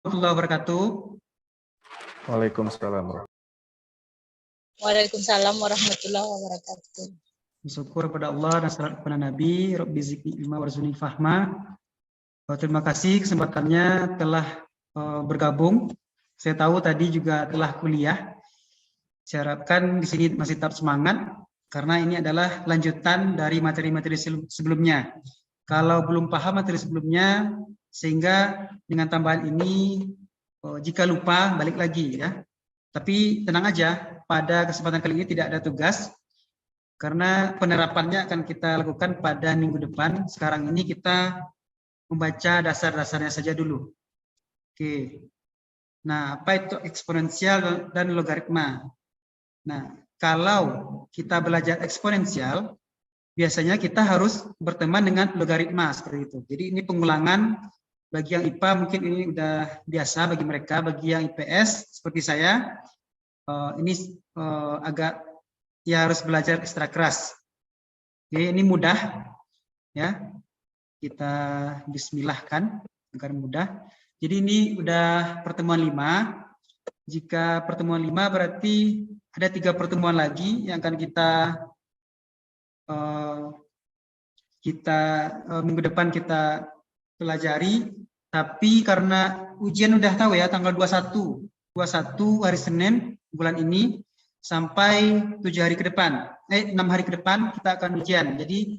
Warahmatullahi wabarakatuh. Waalaikumsalam. Waalaikumsalam warahmatullahi wabarakatuh. Syukur kepada Allah dan salam kepada Nabi. Rabbi zidni ilma warzuqni fahma. Terima kasih kesempatannya telah bergabung. Saya tahu tadi juga telah kuliah. Saya harapkan di sini masih tetap semangat karena ini adalah lanjutan dari materi-materi sebelumnya. Kalau belum paham materi sebelumnya, sehingga dengan tambahan ini jika lupa balik lagi ya. Tapi tenang aja, pada kesempatan kali ini tidak ada tugas karena penerapannya akan kita lakukan pada minggu depan. Sekarang ini kita membaca dasar-dasarnya saja dulu. Oke. Nah, apa itu eksponensial dan logaritma? Nah, kalau kita belajar eksponensial, biasanya kita harus berteman dengan logaritma seperti itu. Jadi ini pengulangan. Bagi yang IPA mungkin ini udah biasa, bagi mereka, bagi yang IPS seperti saya, ini agak ya harus belajar ekstra keras. Oke, ini mudah ya. Kita bismillahkan agar mudah. Jadi ini udah pertemuan 5. Jika pertemuan 5 berarti ada 3 pertemuan lagi yang akan minggu depan kita pelajari. Tapi karena ujian udah tahu ya, tanggal 21 hari Senin bulan ini sampai 7 hari ke depan, 6 hari ke depan kita akan ujian. Jadi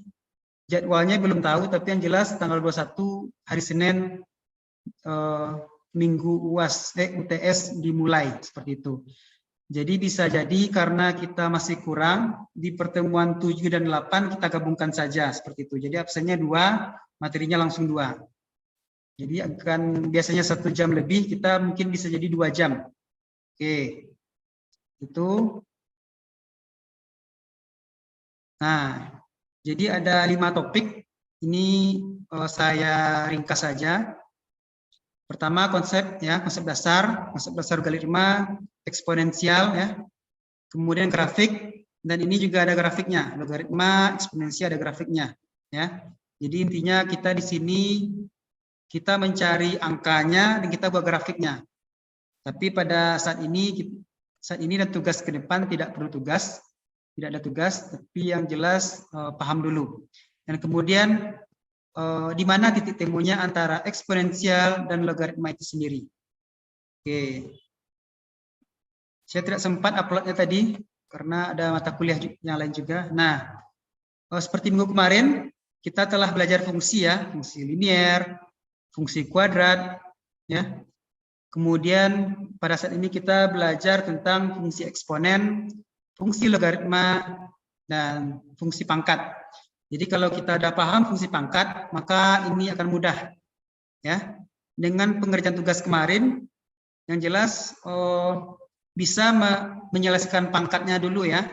jadwalnya belum tahu, tapi yang jelas tanggal 21 hari Senin minggu UTS dimulai seperti itu. Jadi bisa jadi karena kita masih kurang di pertemuan 7 dan 8 kita gabungkan saja seperti itu. Jadi absennya 2, materinya langsung 2. Jadi akan biasanya 1 jam lebih, kita mungkin bisa jadi 2 jam. Oke, itu. Nah, jadi ada 5 topik. Ini saya ringkas saja. Pertama konsep dasar logaritma, eksponensial ya. Kemudian grafik, dan ini juga ada grafiknya. Logaritma, eksponensial ada grafiknya ya. Jadi intinya kita di sini kita mencari angkanya dan kita buat grafiknya. Tapi pada saat ini dan tugas ke depan tidak perlu tugas, tidak ada tugas, tapi yang jelas paham dulu. Dan kemudian di mana titik temunya antara eksponensial dan logaritma itu sendiri. Oke. Saya tidak sempat uploadnya tadi karena ada mata kuliah yang lain juga. Nah, seperti minggu kemarin kita telah belajar fungsi ya, fungsi linear, fungsi kuadrat, ya. Kemudian pada saat ini kita belajar tentang fungsi eksponen, fungsi logaritma, dan fungsi pangkat. Jadi kalau kita sudah paham fungsi pangkat, maka ini akan mudah, ya. Dengan pengerjaan tugas kemarin, yang jelas bisa menyelesaikan pangkatnya dulu ya.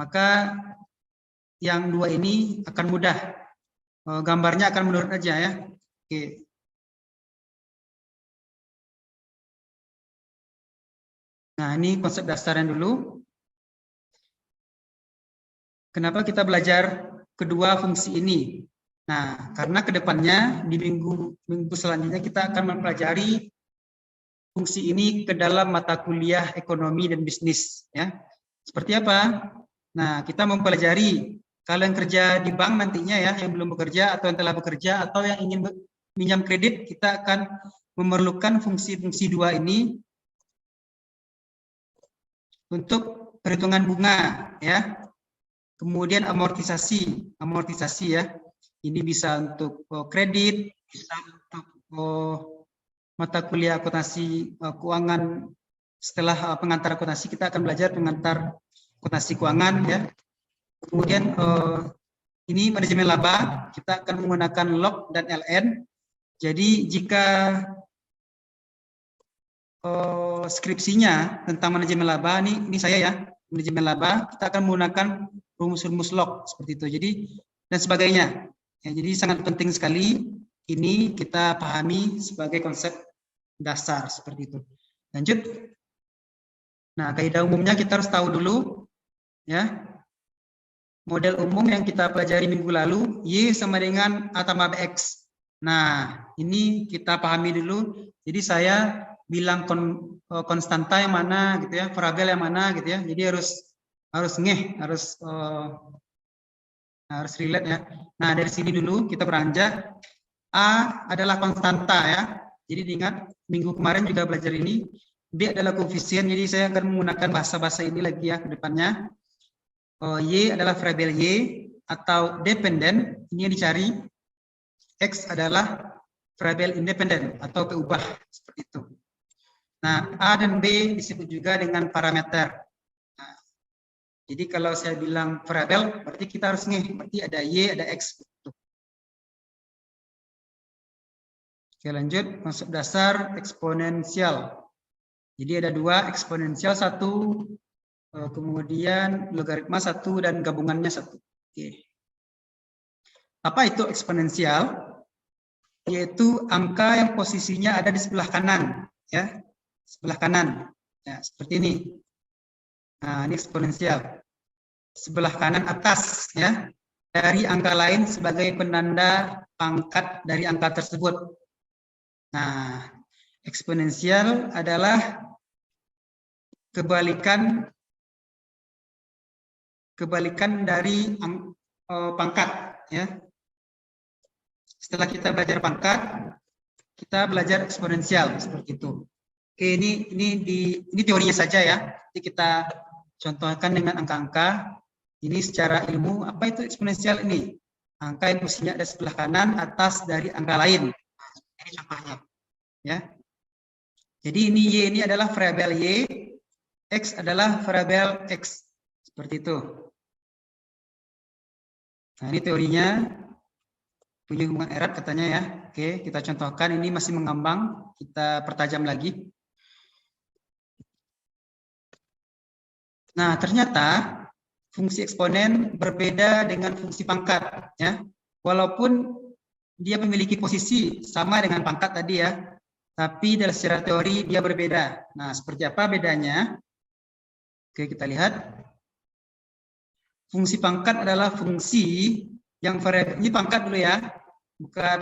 Maka yang 2 ini akan mudah. Gambarnya akan menurut aja ya. Oke. Nah, ini konsep dasarnya dulu. Kenapa kita belajar kedua fungsi ini? Nah, karena kedepannya di minggu selanjutnya kita akan mempelajari fungsi ini ke dalam mata kuliah ekonomi dan bisnis. Ya, seperti apa? Nah, kita mempelajari kalau yang kerja di bank nantinya ya, yang belum bekerja atau yang telah bekerja atau yang ingin minjam kredit, kita akan memerlukan fungsi-fungsi 2 ini untuk perhitungan bunga ya. Kemudian amortisasi ya. Ini bisa untuk kredit, bisa untuk mata kuliah akuntansi keuangan. Setelah pengantar akuntansi kita akan belajar pengantar akuntansi keuangan ya. Kemudian ini manajemen laba, kita akan menggunakan log dan LN. Jadi jika skripsinya tentang manajemen laba, ini saya ya, manajemen laba, kita akan menggunakan rumus-rumus log seperti itu. Jadi dan sebagainya. Ya, jadi sangat penting sekali ini kita pahami sebagai konsep dasar seperti itu. Lanjut. Nah, kaidah umumnya kita harus tahu dulu ya. Model umum yang kita pelajari minggu lalu, Y sama dengan A tambah BX. Nah, ini kita pahami dulu. Jadi saya bilang konstanta yang mana gitu ya, variabel yang mana gitu ya. Jadi harus relate ya. Nah, dari sini dulu kita beranjak. A adalah konstanta ya. Jadi diingat minggu kemarin juga belajar ini. B adalah koefisien. Jadi saya akan menggunakan bahasa-bahasa ini lagi ya ke depannya. Y adalah variabel Y atau dependen. Ini yang dicari. X adalah variabel independen atau peubah seperti itu. Nah, A dan B disebut juga dengan parameter. Nah, jadi kalau saya bilang variabel, berarti kita harus berarti ada Y, ada X. Oke, lanjut konsep dasar eksponensial. Jadi ada dua, eksponensial satu, kemudian logaritma satu dan gabungannya satu. Oke. Apa itu eksponensial? Yaitu angka yang posisinya ada di sebelah kanan, ya, sebelah kanan, ya seperti ini. Nah, ini eksponensial. Sebelah kanan atas, ya, dari angka lain sebagai penanda pangkat dari angka tersebut. Nah, eksponensial adalah kebalikan dari pangkat, ya. Setelah kita belajar pangkat, kita belajar eksponensial seperti itu. Oke, ini teorinya saja ya. Jadi kita contohkan dengan angka-angka. Ini secara ilmu, apa itu eksponensial ini? Angka yang posisinya ada sebelah kanan atas dari angka lain. Ini contohnya, ya. Jadi ini Y ini adalah variabel Y, X adalah variabel X, seperti itu. Nah, ini teorinya. Punya hubungan erat katanya ya. Oke, kita contohkan, ini masih mengambang, kita pertajam lagi. Nah, ternyata fungsi eksponen berbeda dengan fungsi pangkat ya. Walaupun dia memiliki posisi sama dengan pangkat tadi ya, tapi dari secara teori dia berbeda. Nah, seperti apa bedanya? Oke, kita lihat. Fungsi pangkat adalah fungsi yang variabel, ini pangkat dulu ya, bukan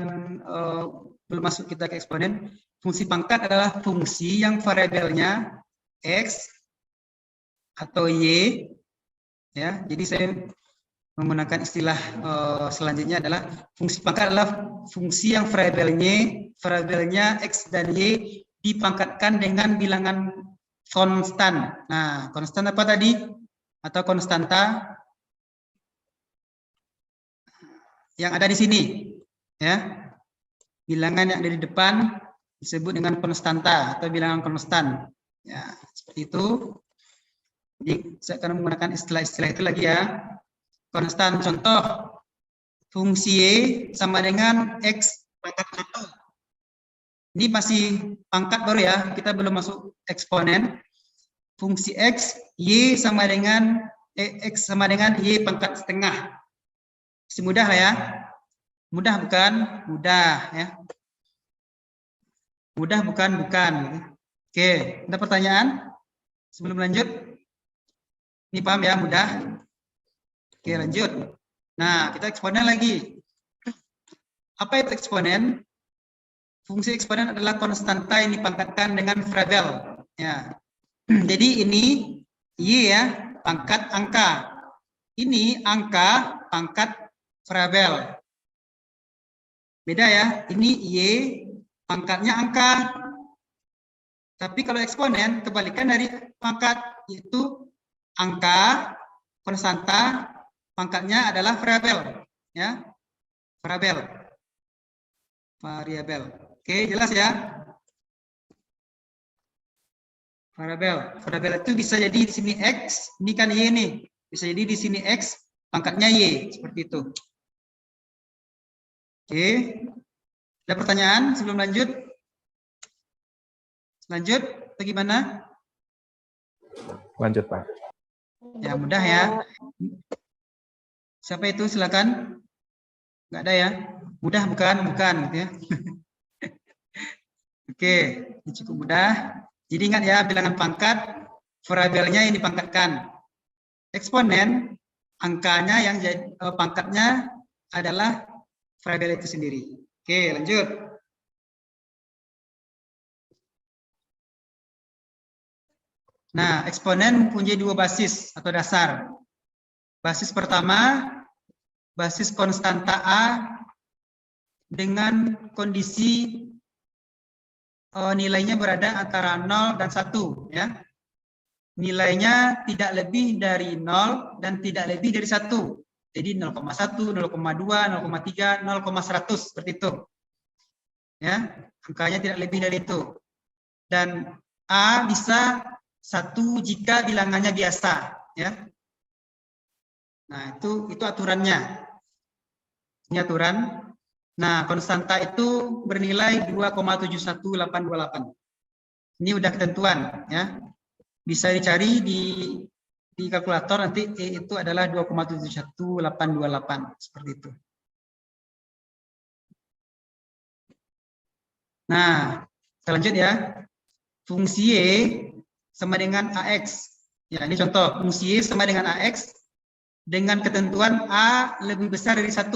belum masuk kita ke eksponen. Fungsi pangkat adalah fungsi yang variabelnya X atau Y, ya. Jadi saya menggunakan istilah selanjutnya adalah fungsi pangkat adalah fungsi yang variabelnya X dan Y dipangkatkan dengan bilangan konstan. Nah, konstan apa tadi? Atau konstanta yang ada di sini, ya. Bilangan yang ada di depan disebut dengan konstanta atau bilangan konstan. Ya, seperti itu. Jadi saya akan menggunakan istilah-istilah itu lagi ya. Konstan, contoh fungsi Y sama dengan X pangkat 1. Ini masih pangkat baru ya, kita belum masuk eksponen. Fungsi X, Y sama dengan X sama dengan Y pangkat setengah. Masih mudah lah ya. Mudah bukan? Mudah ya. Mudah bukan? Bukan. Oke, ada pertanyaan sebelum lanjut? Ini paham ya, mudah? Oke, lanjut. Nah, kita eksponen lagi. Apa itu eksponen? Fungsi eksponen adalah konstanta yang dipangkatkan dengan variabel. Ya. Jadi ini Y ya, pangkat angka. Ini angka pangkat variabel. Beda ya, ini Y pangkatnya angka. Tapi kalau eksponen kebalikan dari pangkat, yaitu angka konstanta pangkatnya adalah variabel, ya. Variabel. Oke, jelas ya? Variabel itu bisa jadi di sini X, ini kan Y nih. Bisa jadi di sini X, pangkatnya Y, seperti itu. Oke. Ada pertanyaan sebelum lanjut? Lanjut, bagaimana? Lanjut, Pak. Ya, mudah ya. Siapa itu? Silakan. Enggak ada ya? Mudah bukan? Bukan, gitu ya. Oke, ini cukup mudah. Jadi ingat ya, bilangan pangkat, variabelnya yang dipangkatkan. Eksponen, angkanya yang jadi pangkatnya adalah variabel itu sendiri. Oke, lanjut. Nah, eksponen mempunyai dua basis atau dasar. Basis pertama, basis konstanta A dengan kondisi nilainya berada antara 0 dan 1. Ya. Nilainya tidak lebih dari 0 dan tidak lebih dari 1. Jadi 0,1, 0,2, 0,3, 0,100 seperti itu. Ya, angkanya tidak lebih dari itu. Dan A bisa 1 jika bilangannya biasa, ya. Nah, itu aturannya. Ini aturan. Nah, konstanta itu bernilai 2,71828. Ini udah ketentuan, ya. Bisa dicari di kalkulator, nanti E itu adalah 2,71828 seperti itu. Nah, selanjutnya ya. Fungsi Y sama dengan AX. Ya, ini contoh. Fungsi Y sama dengan AX dengan ketentuan A lebih besar dari 1.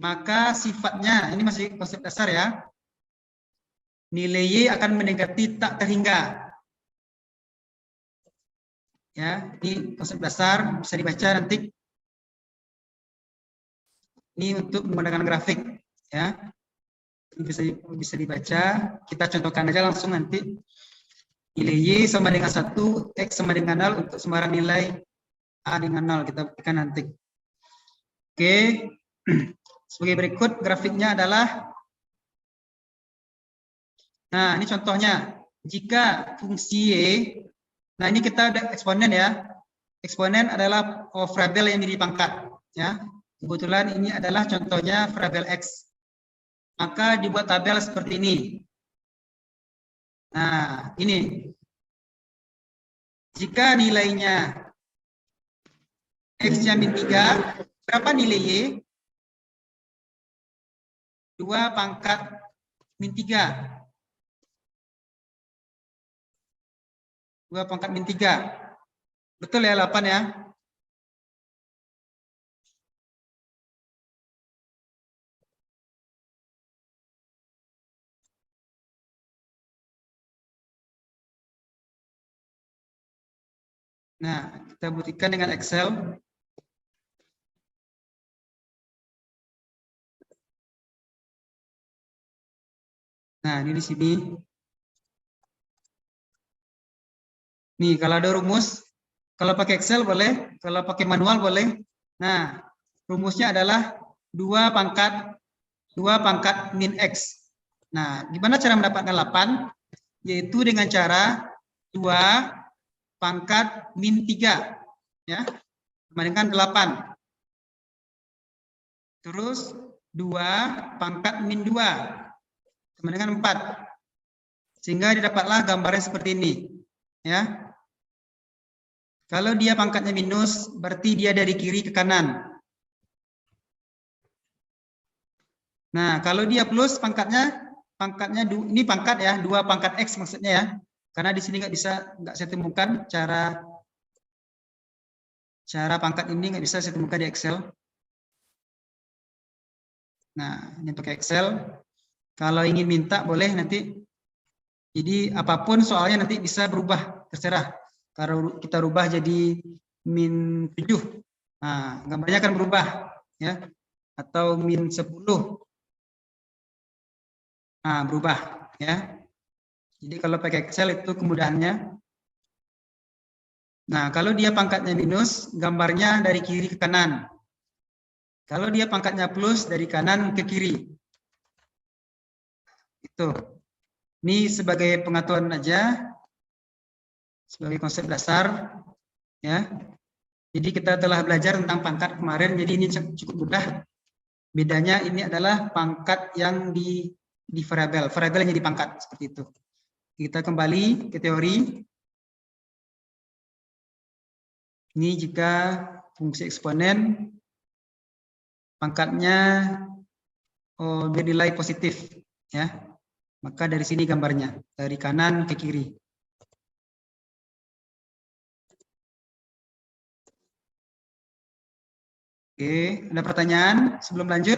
Maka sifatnya, ini masih konsep dasar ya. Nilai Y akan mendekati tak terhingga. Ya, ini konsep dasar, bisa dibaca nanti. Ini untuk menggunakan grafik, ya. Bisa dibaca. Kita contohkan aja langsung nanti. Nilai Y sama dengan 1, X sama dengan 0 untuk sembarang nilai A dengan 0. Kita berikan nanti. Oke. Sebagai berikut grafiknya adalah, nah ini contohnya, jika fungsi Y, nah ini kita ada eksponen ya, eksponen adalah variabel yang jadi pangkat, ya. Kebetulan ini adalah contohnya variabel X, maka dibuat tabel seperti ini. Nah ini, jika nilainya X-nya min 3, berapa nilai Y? 2 pangkat min 3. 2 pangkat min 3. Betul ya 8 ya? Nah, kita buktikan dengan Excel. Nah, ini di sini. Nih, kalau ada rumus, kalau pakai Excel boleh, kalau pakai manual boleh. Nah, rumusnya adalah 2 pangkat min X. Nah, gimana cara mendapatkan 8? Yaitu dengan cara 2 pangkat min 3. Ya, sama dengan 8. Terus 2 pangkat min 2. Sama dengan 4. Sehingga didapatlah gambarnya seperti ini. Ya. Kalau dia pangkatnya minus, berarti dia dari kiri ke kanan. Nah, kalau dia plus, pangkatnya ini pangkat ya, 2 pangkat X maksudnya ya. Karena di sini nggak saya temukan cara pangkat ini, nggak bisa saya temukan di Excel. Nah, ini pakai Excel. Kalau ingin minta boleh nanti. Jadi apapun soalnya nanti bisa berubah, terserah. Kalau kita rubah jadi min 7, nah gambarnya akan berubah, ya. Atau min 10, nah berubah, ya. Jadi kalau pakai Excel itu kemudahannya. Nah kalau dia pangkatnya minus, gambarnya dari kiri ke kanan. Kalau dia pangkatnya plus, dari kanan ke kiri. Itu. Ini sebagai pengetahuan aja. Sebagai konsep dasar, ya. Jadi kita telah belajar tentang pangkat kemarin, jadi ini cukup mudah. Bedanya ini adalah pangkat yang di variabel, variabel yang jadi pangkat seperti itu. Kita kembali ke teori. Ini jika fungsi eksponen pangkatnya bernilai positif, ya. Maka dari sini gambarnya, dari kanan ke kiri. Oke, ada pertanyaan sebelum lanjut?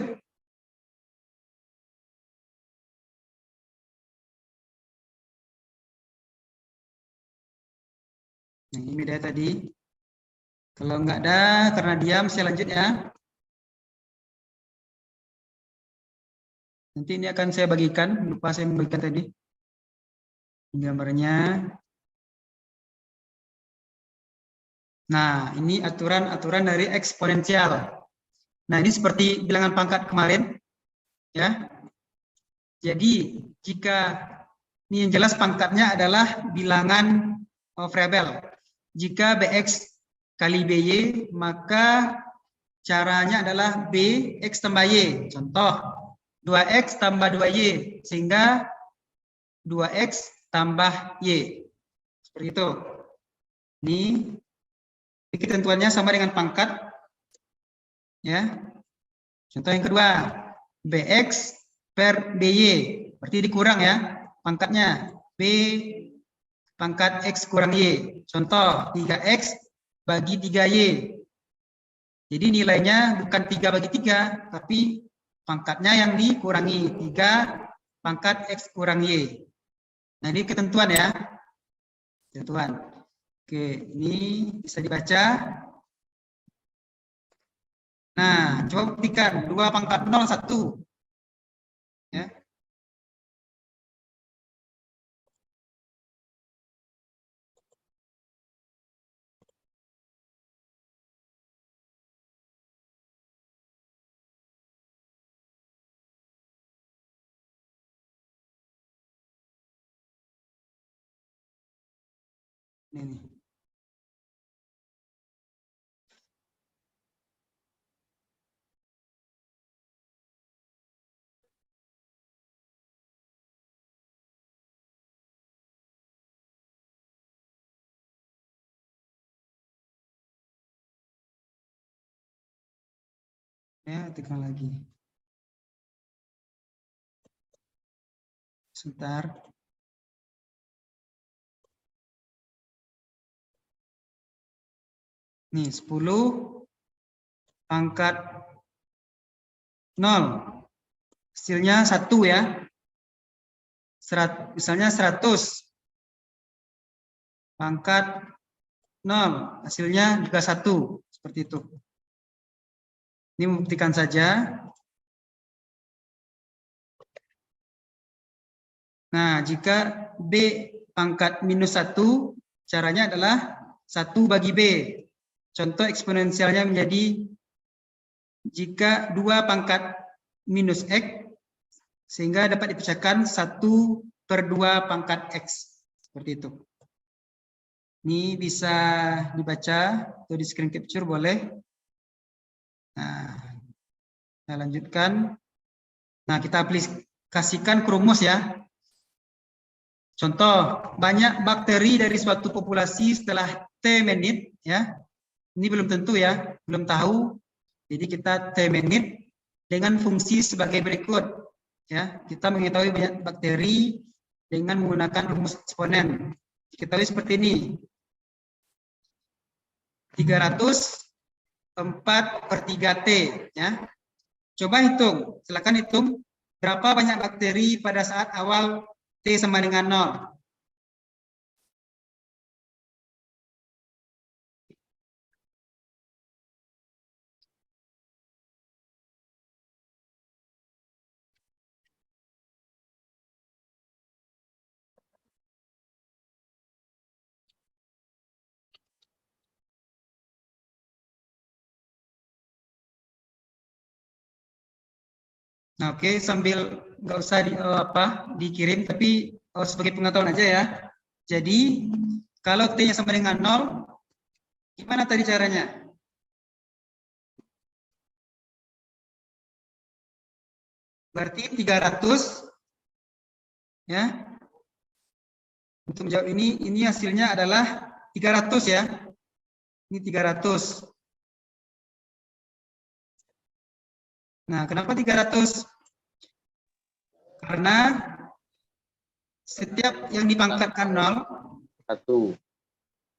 Nah, ini media tadi. Kalau nggak ada, karena diam, saya lanjut ya. Nanti ini akan saya bagikan, lupa saya membagikan tadi. Gambarnya. Nah, ini aturan-aturan dari eksponensial. Nah, ini seperti bilangan pangkat kemarin. Ya. Jadi, jika ini yang jelas pangkatnya adalah bilangan variabel. Jika Bx kali By, maka caranya adalah Bx tambah Y. Contoh, 2X tambah 2Y, sehingga 2X tambah Y. Seperti itu. Ini ketentuannya sama dengan pangkat. Ya. Contoh yang kedua, Bx per By, berarti dikurang ya pangkatnya. B pangkat X kurang Y. Contoh, 3X bagi 3Y. Jadi nilainya bukan 3 bagi 3, tapi pangkatnya yang dikurangi. 3 pangkat X kurang Y. Nah, ini ketentuan ya. Ketentuan. Oke, ini bisa dibaca. Nah, coba buktikan. 2 pangkat 0, 1. Ya. Ini. Ya, tekan lagi. Sebentar. Nih, 10 pangkat 0. Hasilnya 1 ya. Misalnya 100 pangkat 0. Hasilnya juga 1. Seperti itu. Ini membuktikan saja. Nah, jika B pangkat minus 1, caranya adalah 1 bagi B. Contoh eksponensialnya menjadi jika 2 pangkat minus X, sehingga dapat dipecahkan 1 per 2 pangkat X. Seperti itu. Ini bisa dibaca atau di screen capture boleh. Nah, saya lanjutkan. Nah, kita aplikasikan ke rumus ya. Contoh, banyak bakteri dari suatu populasi setelah T menit ya. Ini belum tentu ya, belum tahu. Jadi kita T menit dengan fungsi sebagai berikut ya. Kita mengetahui banyak bakteri dengan menggunakan rumus eksponen. Diketahui seperti ini. 304 per 3T ya. Coba hitung, silakan hitung berapa banyak bakteri pada saat awal T sama dengan 0. Nah, oke, sambil nggak usah dikirim, tapi sebagai pengetahuan aja ya. Jadi kalau T-nya sama dengan 0, gimana tadi caranya? Berarti 300 ya. Untuk menjawab ini hasilnya adalah 300 ya. Ini 300. Nah, kenapa 300? Karena setiap yang dipangkatkan 0, 1.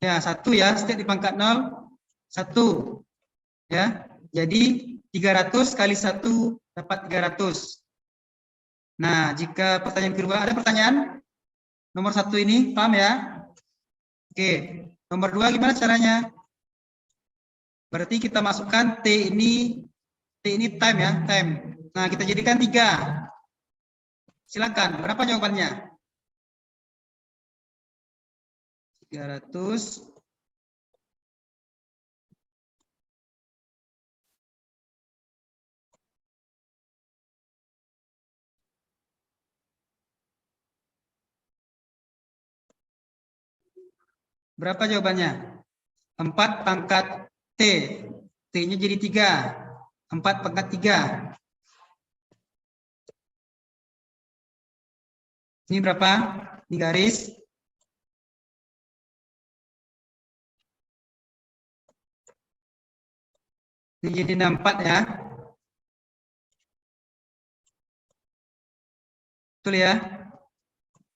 ya 1 ya, setiap dipangkat 0, 1. Ya, jadi 300 kali 1 dapat 300. Nah, jika pertanyaan kedua, ada pertanyaan? Nomor 1 ini, paham ya? Oke, Nomor 2 gimana caranya? Berarti kita masukkan T ini time ya, time. Nah, kita jadikan 3. Silakan, berapa jawabannya? 300. Berapa jawabannya? 4 pangkat T. T-nya jadi 3. 4 pangkat 3. Ini berapa? Di garis. Ini jadi 64 ya. Betul ya?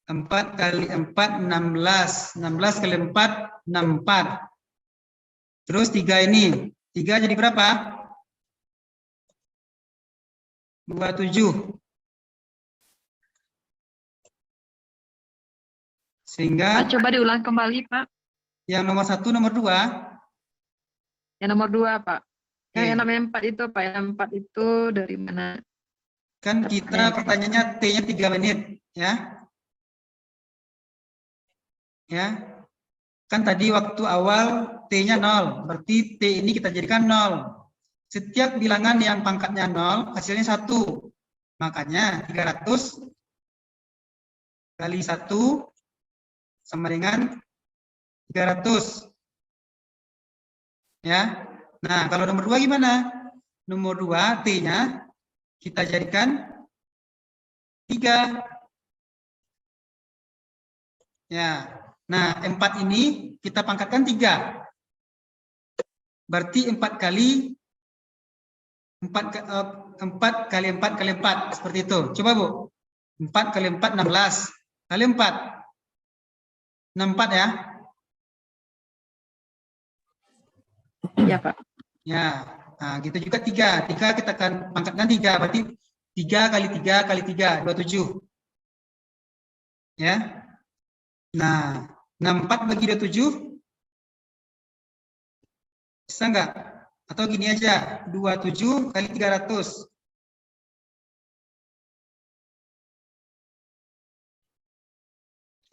4 kali 4, 16. 16 kali 4, 64. Terus 3 ini. 3 jadi berapa? 27. Sehingga Pak, coba diulang kembali, Pak. yang nomor 1, nomor 2. Yang nomor 2, Pak. Oke. Yang namanya 4 itu, Pak. Yang 4 itu dari mana? Kan kita pertanyaannya T-nya 3 menit. Ya. Ya. Kan tadi waktu awal T-nya 0. Berarti T ini kita jadikan 0. Setiap bilangan yang pangkatnya 0, hasilnya 1. Makanya 300 kali 1 sama dengan 300. Ya. Nah, kalau nomor 2 gimana? Nomor 2 T-nya kita jadikan 3. Ya. Nah, 4 ini kita pangkatkan 3. Berarti 4 kali 4 kali 4 kali 4 seperti itu. Coba Bu. 4 kali 4 16 kali 4 64 ya. Ya, Pak. Ya. Nah, gitu juga 3. 3 kita akan pangkatkan 3, berarti 3 kali 3 kali 3 27. Ya. Nah, 64 bagi 27 bisa enggak? Atau gini aja, 27 kali 300.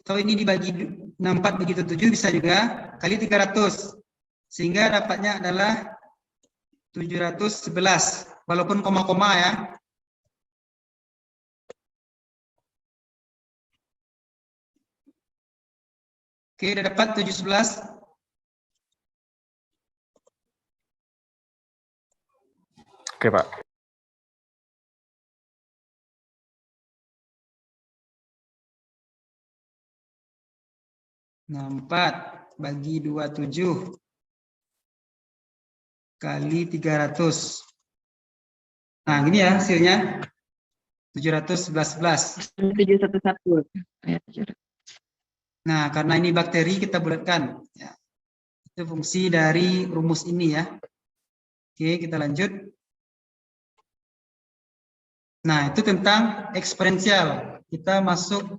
Atau ini dibagi 64 bagi 7 bisa juga, kali 300. Sehingga dapatnya adalah 711, walaupun koma-koma ya. Oke, udah dapat 711. Oke, Pak. Nah, 4 bagi 27 kali 300. Nah, gini ya hasilnya. 711. 711. Ya, Nah, karena ini bakteri kita bulatkan. Ya. Itu fungsi dari rumus ini ya. Oke, kita lanjut. Nah, itu tentang eksponensial. Kita masuk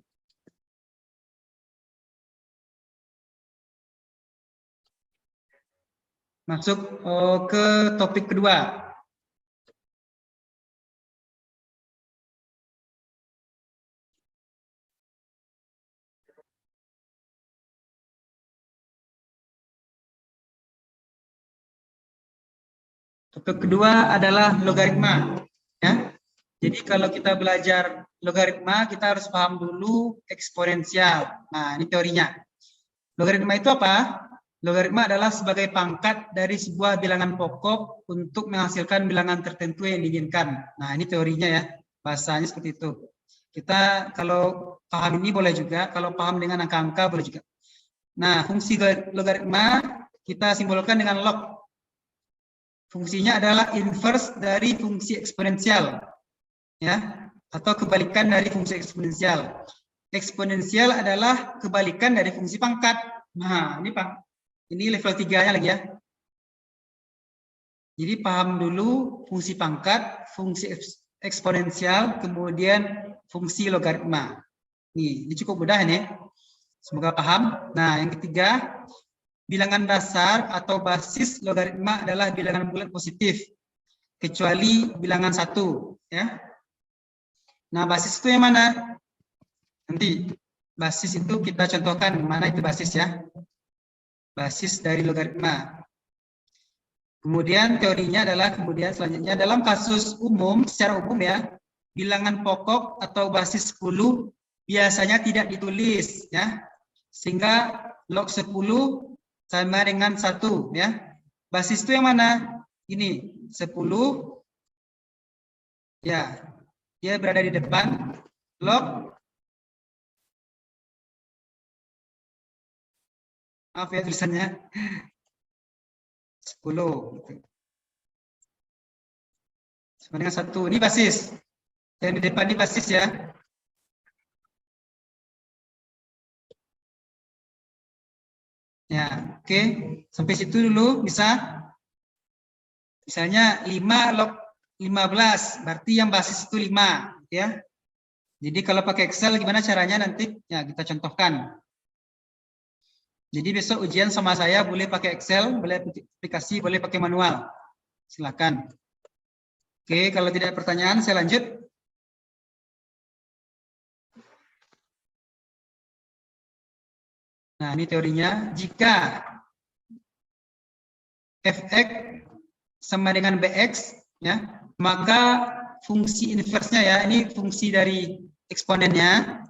ke topik kedua. Topik kedua adalah logaritma. Ya. Jadi kalau kita belajar logaritma, kita harus paham dulu eksponensial. Nah, ini teorinya. Logaritma itu apa? Logaritma adalah sebagai pangkat dari sebuah bilangan pokok untuk menghasilkan bilangan tertentu yang diinginkan. Nah, ini teorinya ya. Bahasanya seperti itu. Kita kalau paham ini boleh juga, kalau paham dengan angka-angka boleh juga. Nah, fungsi logaritma kita simbolkan dengan log. Fungsinya adalah inverse dari fungsi eksponensial. Ya, atau kebalikan dari fungsi eksponensial. Eksponensial adalah kebalikan dari fungsi pangkat. Nah, ini Pak. Ini level 3-nya lagi ya. Jadi paham dulu fungsi pangkat, fungsi eksponensial, kemudian fungsi logaritma. Nih, ini cukup mudah ini. Semoga paham. Nah, yang ketiga, bilangan dasar atau basis logaritma adalah bilangan bulat positif, kecuali bilangan 1. Ya. Nah, basis itu yang mana? Nanti basis itu kita contohkan mana itu basis ya. Basis dari logaritma. Kemudian teorinya adalah selanjutnya dalam kasus umum, secara umum ya, bilangan pokok atau basis 10 biasanya tidak ditulis ya. Sehingga log 10 sama dengan 1 ya. Basis itu yang mana? Ini 10 ya. Dia berada di depan log, maaf ya tulisannya 10 sama dengan 1. Ini basis. Yang di depan ini basis ya. Ya, oke. Sampai situ dulu bisa. Misalnya 5 log 15, berarti yang basis itu 5 ya. Jadi kalau pakai Excel gimana caranya nanti? Ya, kita contohkan. Jadi besok ujian sama saya boleh pakai Excel, boleh aplikasi, boleh pakai manual. Silakan. Oke, kalau tidak ada pertanyaan saya lanjut. Nah, ini teorinya. Jika fx sama dengan bx, ya, maka fungsi inversnya ya, ini fungsi dari eksponennya.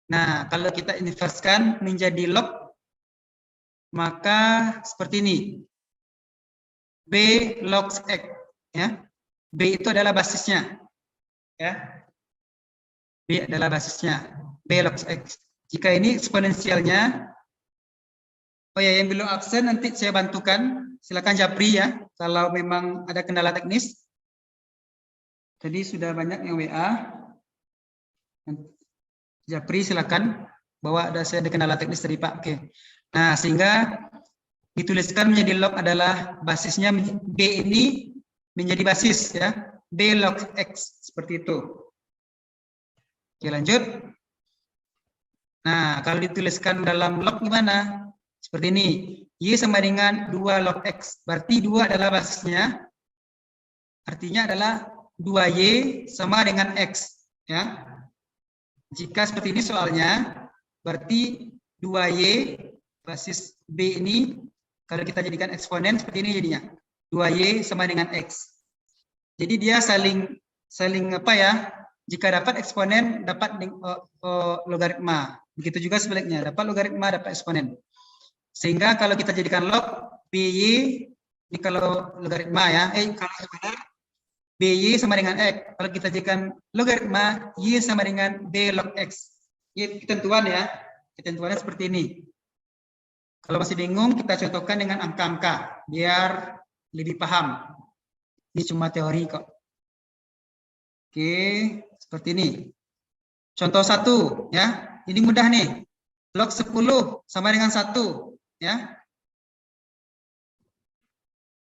Nah, kalau kita inverskan menjadi log, maka seperti ini. B log x, ya. B itu adalah basisnya, ya. B adalah basisnya. B log x. Jika ini eksponensialnya, oh ya, yang belum absen nanti saya bantukan. Silakan japri ya, kalau memang ada kendala teknis. Tadi sudah banyak yang WA. Japri silakan, bahwa saya ada kendala teknis tadi Pak. Oke. Nah, sehingga dituliskan menjadi log adalah basisnya B ini menjadi basis ya. B log x seperti itu. Oke, lanjut. Nah, kalau dituliskan dalam log gimana? Seperti ini. Y sama dengan 2 log x. Berarti 2 adalah basisnya. Artinya adalah 2y sama dengan x ya. Jika seperti ini soalnya, berarti 2y basis B ini kalau kita jadikan eksponen seperti ini jadinya. 2y sama dengan x. Jadi dia saling apa ya? Jika dapat eksponen dapat logaritma. Begitu juga sebaliknya, dapat logaritma dapat eksponen. Sehingga kalau kita jadikan log BY ini kalau logaritma ya, kalau sebenarnya BY sama dengan X. Kalau kita jadikan logaritma, Y sama dengan B log X. Ini ketentuan ya. Ketentuannya seperti ini. Kalau masih bingung, kita contohkan dengan angka-angka. Biar lebih paham. Ini cuma teori kok. Oke, seperti ini. Contoh 1. Ya. Ini mudah nih. Log 10 sama dengan 1. Ya.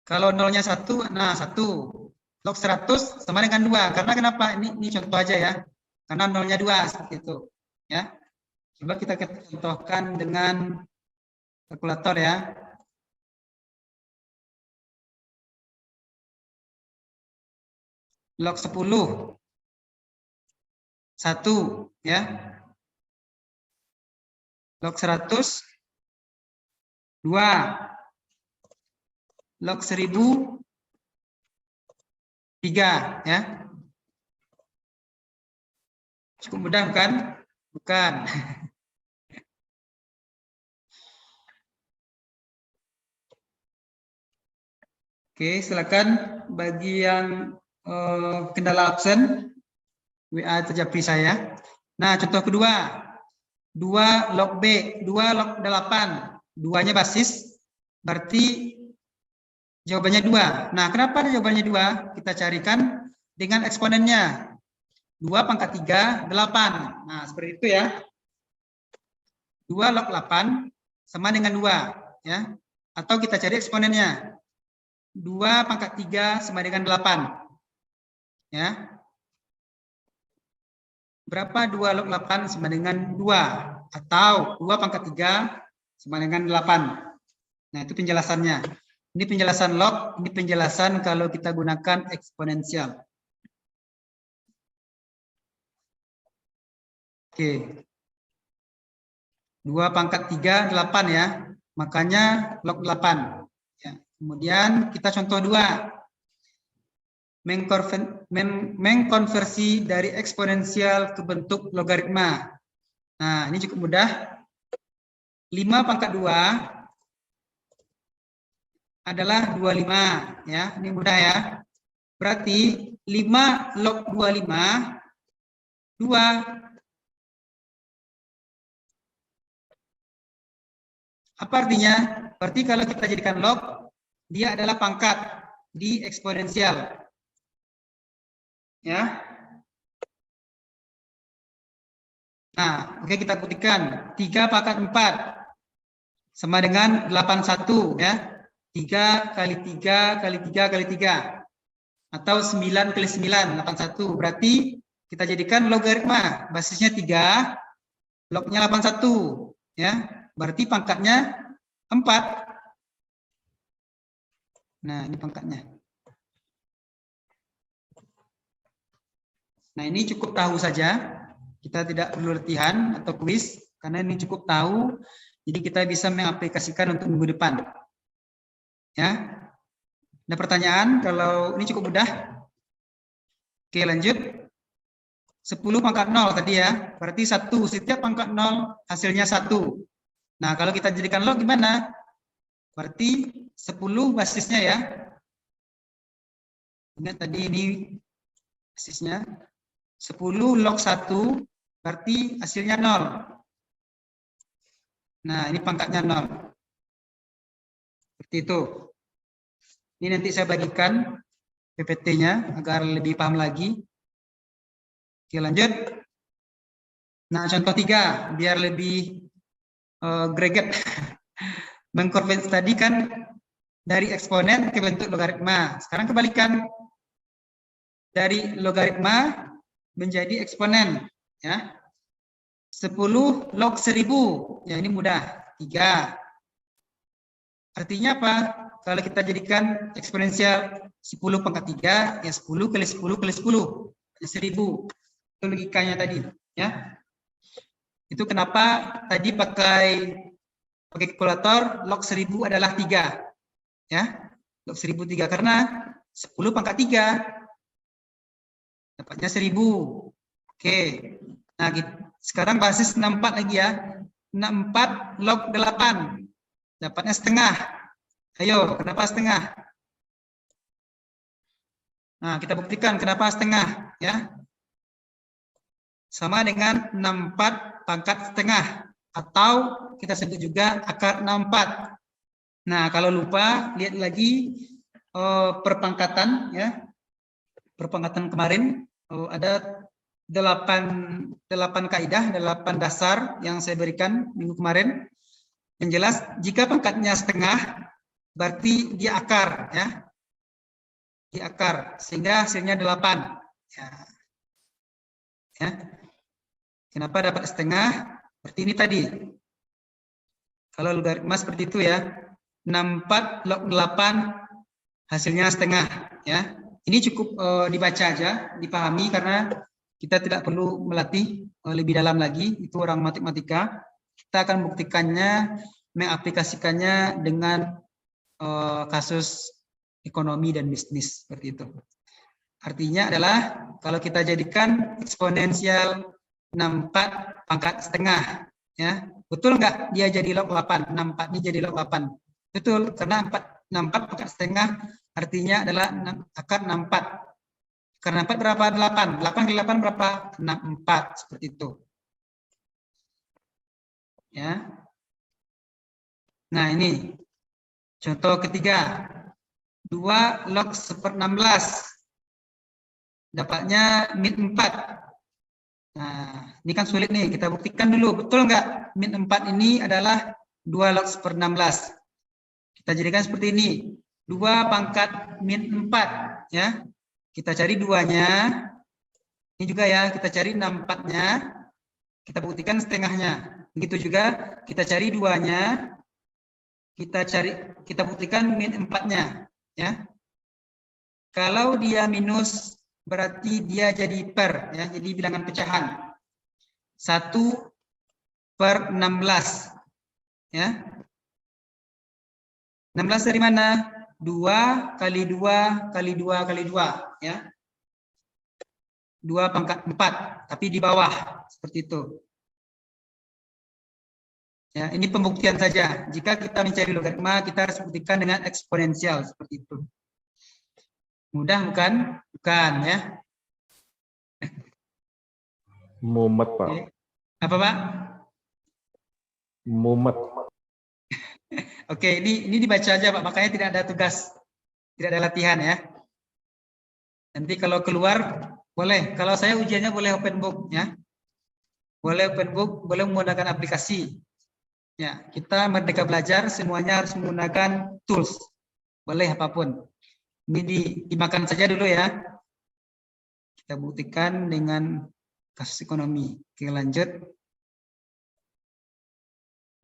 Kalau nolnya 1, nah 1. Log 100 sama dengan 2. Karena kenapa? Ini contoh aja ya. Karena nolnya 2 seperti itu. Ya. Coba kita contohkan dengan kalkulator ya. Log 10. 1 ya. Log 100 2. Log 1000 3 ya. Cukup mudah bukan? Bukan. Oke, silakan bagi yang kendala absen WA atau japri saya. Nah, contoh kedua. 2 log B, 2 log 8. 2-nya basis, berarti jawabannya 2. Nah, kenapa ada jawabannya 2? Kita carikan dengan eksponennya. 2 pangkat 3, 8. Nah, seperti itu ya. 2 log 8 sama dengan 2. Ya. Atau kita cari eksponennya. 2 pangkat 3 sama dengan 8. Ya. Berapa 2 log 8 sama dengan 2? Atau 2 pangkat 3 sama dengan 8. Nah, itu penjelasannya. Ini penjelasan log, ini penjelasan kalau kita gunakan eksponensial. Oke. 2 pangkat 3, 8 ya. Makanya log 8. Ya. Kemudian kita contoh 2. Mengkonversi dari eksponensial ke bentuk logaritma. Nah, ini cukup mudah. 5 pangkat 2 adalah 25. Ya, ini mudah ya. Berarti 5 log 25, 2. Apa artinya? Berarti kalau kita jadikan log, dia adalah pangkat di eksponensial. Ya. Nah, oke, kita buktikan. 3 pangkat 4 sama dengan 81 ya. 3 kali 3 kali 3 kali 3 atau 9 kali 9, 81. Berarti kita jadikan logaritma. Basisnya 3, lognya 81 ya. Berarti pangkatnya 4. Nah, ini pangkatnya. Nah, ini cukup tahu saja. Kita tidak perlu latihan atau kuis, karena ini cukup tahu. Jadi kita bisa mengaplikasikan untuk minggu depan. Ya. Ada pertanyaan? Kalau ini cukup mudah. Oke, lanjut. 10 pangkat 0 tadi ya. Berarti 1. Setiap pangkat 0 hasilnya 1. Nah, kalau kita jadikan log gimana? Berarti 10 basisnya ya. Ingat tadi ini basisnya. 10 log 1 berarti hasilnya 0. Nah, ini pangkatnya 0. Seperti itu. Ini nanti saya bagikan PPT-nya agar lebih paham lagi. Oke, lanjut. Nah, contoh 3 biar lebih greget. Mengkonversi tadi kan dari eksponen ke bentuk logaritma. Sekarang kebalikan. Dari logaritma menjadi eksponen ya. 10 log 1000. Ya, ini mudah. 3. Artinya apa? Kalau kita jadikan eksponensial 10 pangkat 3 ya 10 kali 10 kali 10 1000. Itu logikanya tadi ya. Itu kenapa tadi pakai kalkulator log 1000 adalah 3 ya. Log 1000 3 karena 10 pangkat 3 dapatnya 1000. Oke. Nah, sekarang basis 64 lagi ya. 64 log 8 dapatnya setengah. Ayo, kenapa setengah? Nah, kita buktikan kenapa setengah ya. Sama dengan 64 pangkat setengah atau kita sebut juga akar 64. Nah, kalau lupa lihat lagi perpangkatan ya. Perpangkatan kemarin ada 8 kaidah, 8 dasar yang saya berikan minggu kemarin. Yang jelas jika pangkatnya setengah berarti dia akar ya. Dia akar sehingga hasilnya 8 ya. Ya. Kenapa dapat setengah? Berarti ini tadi. Kalau logaritma seperti itu ya. 64 log 8 hasilnya setengah ya. Ini cukup dibaca aja, dipahami karena kita tidak perlu melatih lebih dalam lagi. Itu orang matematika. Kita akan buktikannya, mengaplikasikannya dengan kasus ekonomi dan bisnis seperti itu. Artinya adalah kalau kita jadikan eksponensial 64 pangkat setengah, ya betul nggak dia jadi log 8? 64 ini jadi log 8. Betul, karena 64 pangkat setengah artinya adalah akar 64. Karena 4 berapa? 8. 8 kali 8 berapa? 64. Seperti itu. Ya. Nah, ini contoh ketiga. 2 log 1/16. Dapatnya min 4. Nah, ini kan sulit nih. Kita buktikan dulu. Betul nggak? Min 4 ini adalah 2 log 1/16. Kita jadikan seperti ini. 2 pangkat min 4. Ya. Kita cari 2-nya. Ini juga ya, kita cari 64-nya. Kita buktikan setengahnya. Begitu juga kita cari 2-nya. kita buktikan min 4-nya, ya. Kalau dia minus berarti dia jadi per, ya, jadi bilangan pecahan. 1/16, ya. 16 dari mana? 2 kali 2 kali 2 kali 2, ya. 2/4, tapi di bawah seperti itu. Ya, ini pembuktian saja. Jika kita mencari logaritma, kita harus buktikan dengan eksponensial seperti itu. Mudah bukan? Bukan, ya. Mumet, Pak. Oke. Apa, Pak? Mumet. Oke, ini dibaca aja, Pak. Makanya tidak ada tugas, tidak ada latihan, ya. Nanti kalau keluar boleh. Kalau saya ujiannya boleh open book, ya. Boleh open book, boleh menggunakan aplikasi. Ya, kita Merdeka Belajar semuanya harus menggunakan tools. Boleh apapun. Ini dimakan saja dulu, ya. Kita buktikan dengan kasus ekonomi. Oke, lanjut.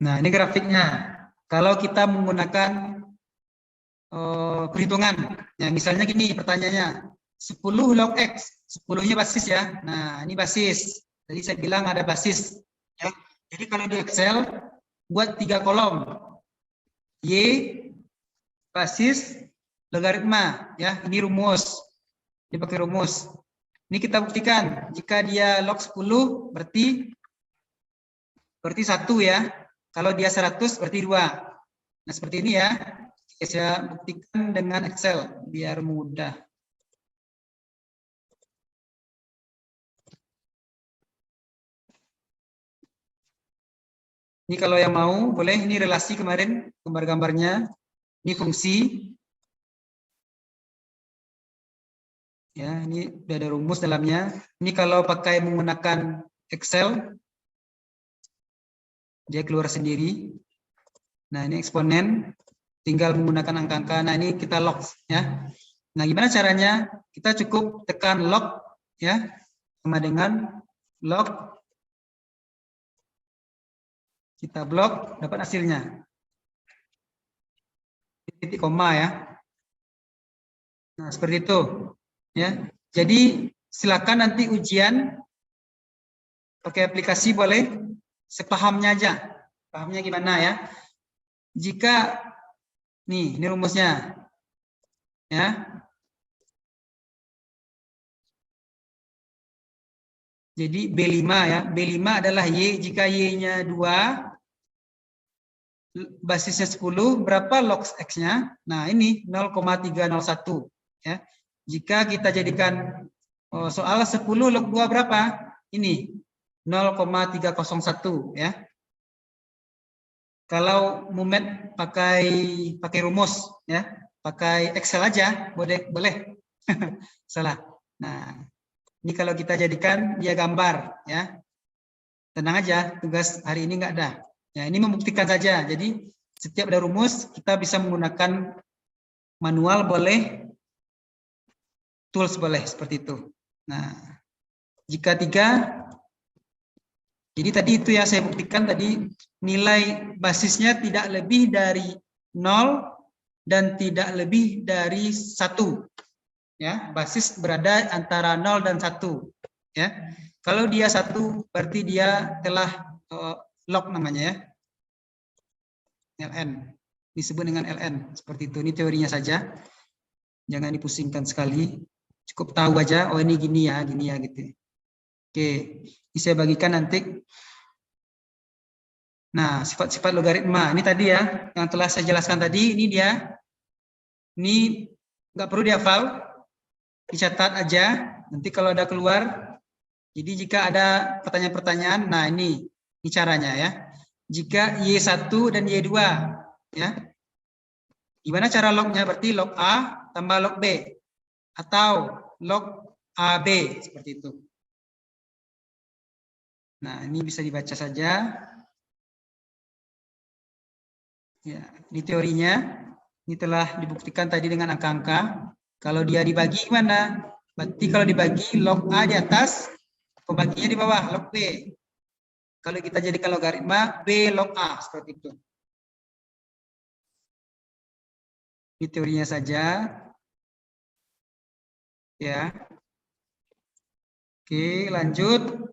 Nah, ini grafiknya. Kalau kita menggunakan perhitungan, ya misalnya gini pertanyaannya, 10 log X, 10-nya basis, ya. Nah, ini basis. Tadi saya bilang ada basis, ya. Jadi kalau di Excel buat 3 kolom. Y basis logaritma, ya. Ini rumus. Dia pakai rumus. Ini kita buktikan. Jika dia log 10 berarti 1, ya. Kalau dia 100 berarti 2. Nah, seperti ini, ya. Saya buktikan dengan Excel biar mudah. Ini kalau yang mau boleh, ini relasi kemarin gambar-gambarnya. Ini fungsi. Ya, ini udah ada rumus dalamnya. Ini kalau pakai menggunakan Excel dia keluar sendiri. Nah, ini eksponen tinggal menggunakan angka-angka. Nah, ini kita log, ya. Nah, gimana caranya? Kita cukup tekan log, ya, sama dengan log. Kita blok, dapat hasilnya. Titik koma, ya. Nah, seperti itu, ya. Jadi silakan nanti ujian pakai aplikasi boleh, sepahamnya aja. Pahamnya gimana, ya? Jika nih, ini rumusnya. Ya. Jadi B5, ya. B5 adalah Y, jika Y-nya 2, basisnya 10, berapa log X-nya? Nah, ini 0,301, ya. Jika kita jadikan soal 10 log 2 berapa? Ini 0,301, ya. Kalau mumet pakai rumus, ya. Pakai Excel aja, boleh. Salah. Nah, ini kalau kita jadikan dia gambar, ya. Tenang aja, tugas hari ini nggak ada. Ya, ini membuktikan saja. Jadi setiap ada rumus kita bisa menggunakan manual boleh, tools boleh, seperti itu. Nah, jika 3, jadi tadi itu ya saya buktikan tadi nilai basisnya tidak lebih dari 0 dan tidak lebih dari 1. Ya, basis berada antara 0 dan 1. Ya. Kalau dia 1 berarti dia telah log namanya, ya. LN. Disebut dengan LN. Seperti itu. Ini teorinya saja. Jangan dipusingkan sekali. Cukup tahu aja, oh ini gini ya gitu. Oke, ini saya bagikan nanti. Nah, sifat-sifat logaritma. Ini tadi ya, yang telah saya jelaskan tadi, ini dia. Ini nggak perlu dihafal. Dicatat aja. Nanti kalau ada keluar, jadi jika ada pertanyaan-pertanyaan, nah ini caranya, ya. Jika Y1 dan Y2, ya. Gimana cara lognya? Berarti log A tambah log B. Atau log AB, seperti itu. Nah, ini bisa dibaca saja. Ya, ini teorinya. Ini telah dibuktikan tadi dengan angka-angka. Kalau dia dibagi gimana? Berarti kalau dibagi log A di atas, pembaginya di bawah, log B. Kalau kita jadikan logaritma, B log A, seperti itu. Ini teorinya saja. Ya. Oke, lanjut.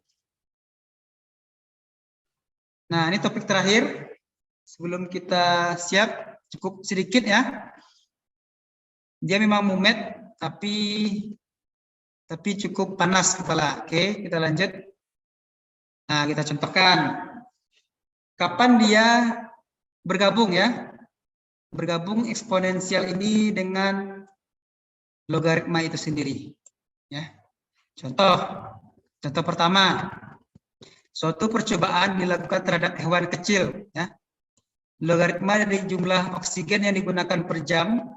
Nah, ini topik terakhir. Sebelum kita siap, cukup sedikit ya. Dia memang mumet, tapi cukup panas kepala. Oke, kita lanjut. Nah, kita contohkan. Kapan dia bergabung ya? Bergabung eksponensial ini dengan logaritma itu sendiri. Ya. Contoh pertama. Suatu percobaan dilakukan terhadap hewan kecil. Ya. Logaritma dari jumlah oksigen yang digunakan per jam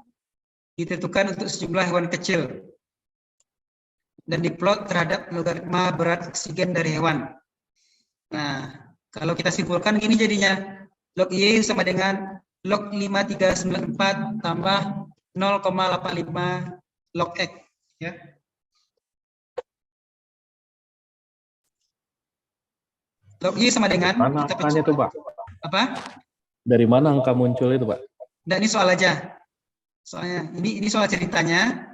ditentukan untuk sejumlah hewan kecil dan diplot terhadap logaritma berat oksigen dari hewan. Nah, kalau kita simpulkan gini jadinya, log Y sama dengan log 5394 tambah 0,85 log X. Ya. Log Y sama dengan Mana angkanya tuh, Pak? Apa? Dari mana angka muncul itu, Pak? Nah, ini soal aja. Soalnya ini soal ceritanya.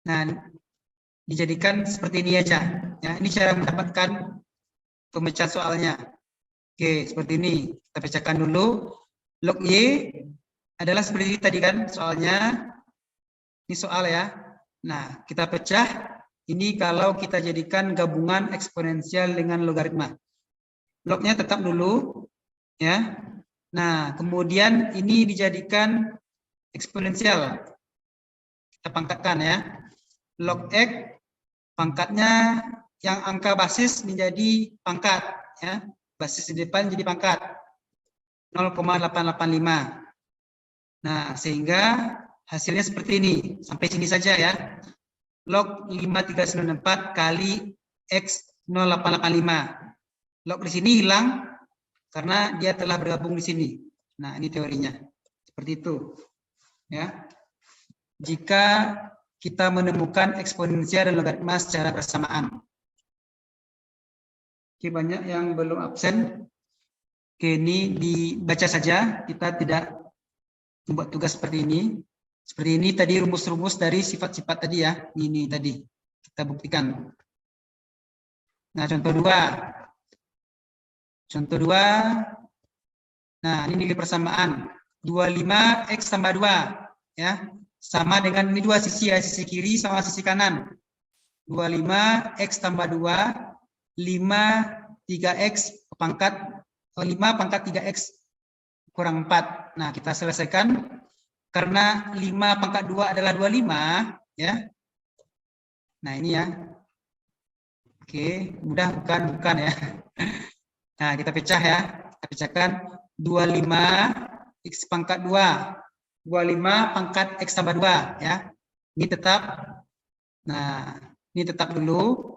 Nah, dijadikan seperti ini aja. Ya, ini cara mendapatkan pemecahan soalnya. Oke, seperti ini. Kita pecahkan dulu. Log Y adalah seperti ini tadi kan soalnya. Ini soal ya. Nah, kita pecah. Ini kalau kita jadikan gabungan eksponensial dengan logaritma. Lognya tetap dulu. Ya. Nah, kemudian ini dijadikan eksponensial. Kita pangkatkan ya. Log X pangkatnya yang angka basis menjadi pangkat ya. Basis di depan jadi pangkat 0,885. Nah, sehingga hasilnya seperti ini. Sampai sini saja ya. Log 5394 kali X 0885. Log di sini hilang karena dia telah bergabung di sini. Nah, ini teorinya. Seperti itu. Ya. Jika kita menemukan eksponensial dan logaritma secara bersamaan. Oke, banyak yang belum absen. Oke, ini dibaca saja. Kita tidak membuat tugas seperti ini. Seperti ini tadi rumus-rumus dari sifat-sifat tadi ya. Ini tadi kita buktikan. Nah, contoh 2. Contoh 2. Nah, ini nilai persamaan. 25X tambah 2. Ya. Sama dengan ini dua sisi ya. Sisi kiri sama sisi kanan. 25X tambah 2. 5 3X pangkat 5 pangkat 3X kurang 4. Nah, kita selesaikan karena 5 pangkat 2 adalah 25 ya. Nah, ini ya. Oke, mudah bukan ya. Nah, kita pecah ya. Kita pecahkan 25 X pangkat 2. 25 pangkat X tambah 2 ya. Ini tetap. Nah, ini tetap dulu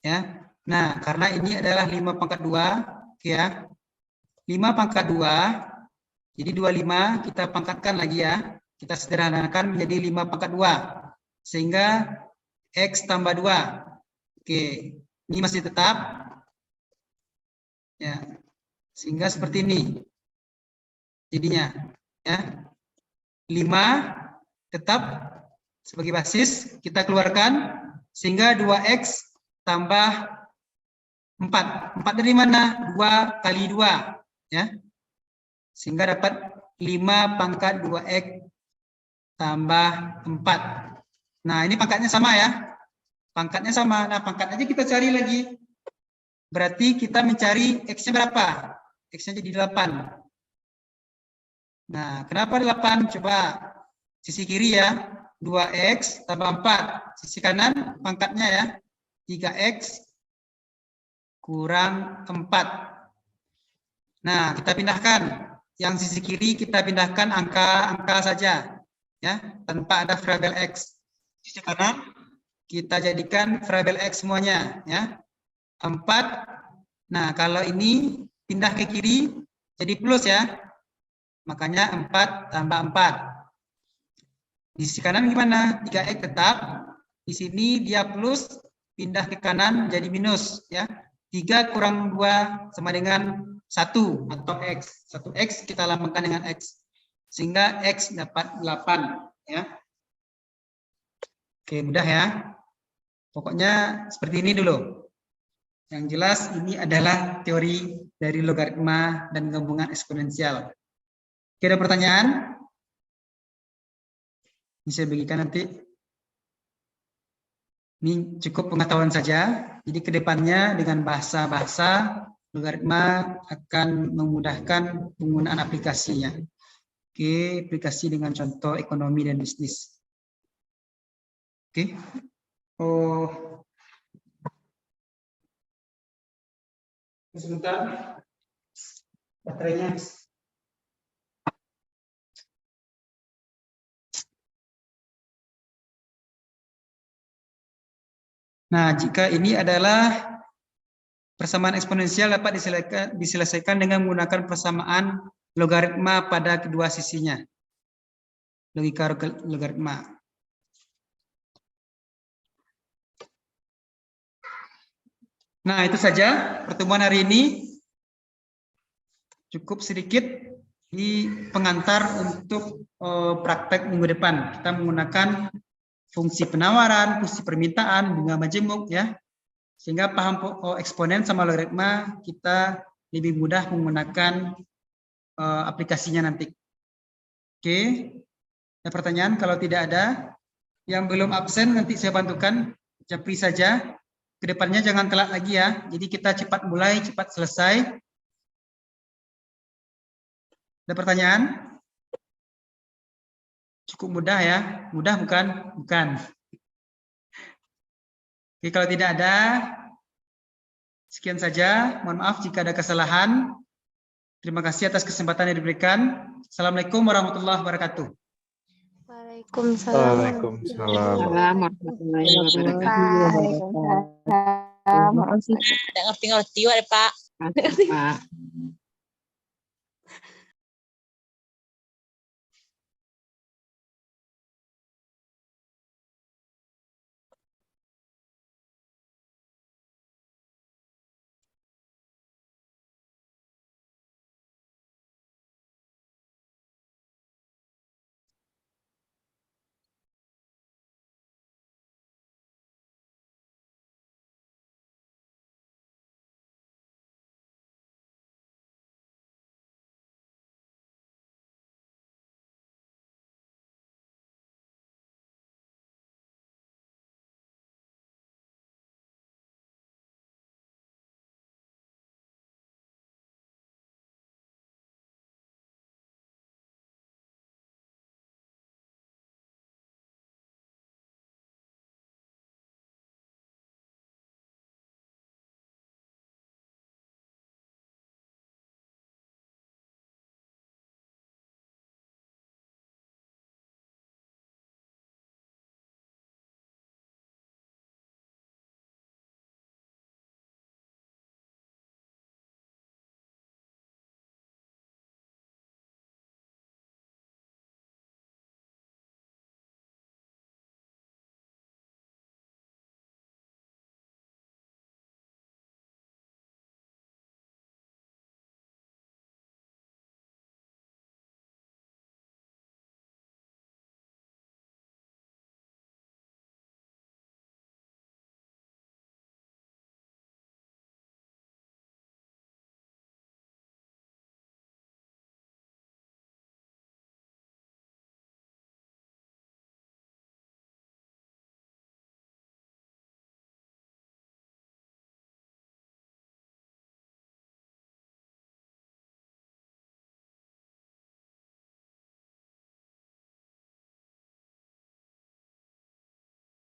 ya. Nah, karena ini adalah 5 pangkat 2 ya. 5 pangkat 2. Jadi 25 kita pangkatkan lagi ya. Kita sederhanakan menjadi 5 pangkat 2. Sehingga X tambah 2. Oke, ini masih tetap. Ya. Sehingga seperti ini. Jadinya ya. 5 tetap sebagai basis kita keluarkan sehingga 2X tambah 4. 4 dari mana? 2 kali 2 ya. Sehingga dapat 5 pangkat 2X tambah 4. Nah, ini pangkatnya sama ya. Pangkatnya sama. Nah, pangkat aja kita cari lagi. Berarti kita mencari X-nya berapa? X-nya jadi 8. Nah, kenapa 8? Coba sisi kiri ya. 2X tambah 4. Sisi kanan pangkatnya ya. 3X kurang 4. Nah, kita pindahkan. Yang sisi kiri kita pindahkan angka-angka saja. Ya, tanpa ada variabel X. Sisi kanan kita jadikan variabel X semuanya. Ya. 4. Nah, kalau ini pindah ke kiri jadi plus ya. Makanya 4 tambah 4. Di sisi kanan gimana? 3X tetap. Di sini dia plus, pindah ke kanan jadi minus ya. 3 kurang 2 sama dengan 1 atau X. 1X kita lambangkan dengan X. Sehingga X dapat 8. Ya. Oke, mudah ya. Pokoknya seperti ini dulu. Yang jelas ini adalah teori dari logaritma dan gabungan eksponensial. Oke, ada pertanyaan? Ini saya bagikan nanti. Ini cukup pengetahuan saja. Jadi kedepannya dengan bahasa-bahasa logaritma akan memudahkan penggunaan aplikasinya. Oke, aplikasi dengan contoh ekonomi dan bisnis. Oke. Oh. Sebentar. Baterainya. Nah, jika ini adalah persamaan eksponensial dapat diselesaikan dengan menggunakan persamaan logaritma pada kedua sisinya. Logika logaritma. Nah, itu saja pertemuan hari ini. Cukup sedikit di pengantar untuk praktek minggu depan. Kita menggunakan fungsi penawaran, fungsi permintaan, bunga majemuk ya. Sehingga paham eksponen sama logaritma kita lebih mudah menggunakan aplikasinya nanti. Oke. Ada pertanyaan? Kalau tidak ada, yang belum absen nanti saya bantukan. Japri saja. Kedepannya jangan telat lagi ya. Jadi kita cepat mulai, cepat selesai. Ada pertanyaan? Cukup mudah ya. Mudah bukan? Bukan. Oke, kalau tidak ada, sekian saja. Mohon maaf jika ada kesalahan. Terima kasih atas kesempatan yang diberikan. Assalamualaikum warahmatullahi wabarakatuh. Waalaikumsalam. Waalaikumsalam. Warahmatullahi wabarakatuh. Waalaikumsalam. Tidak ngerti-ngerti, Pak. Pak.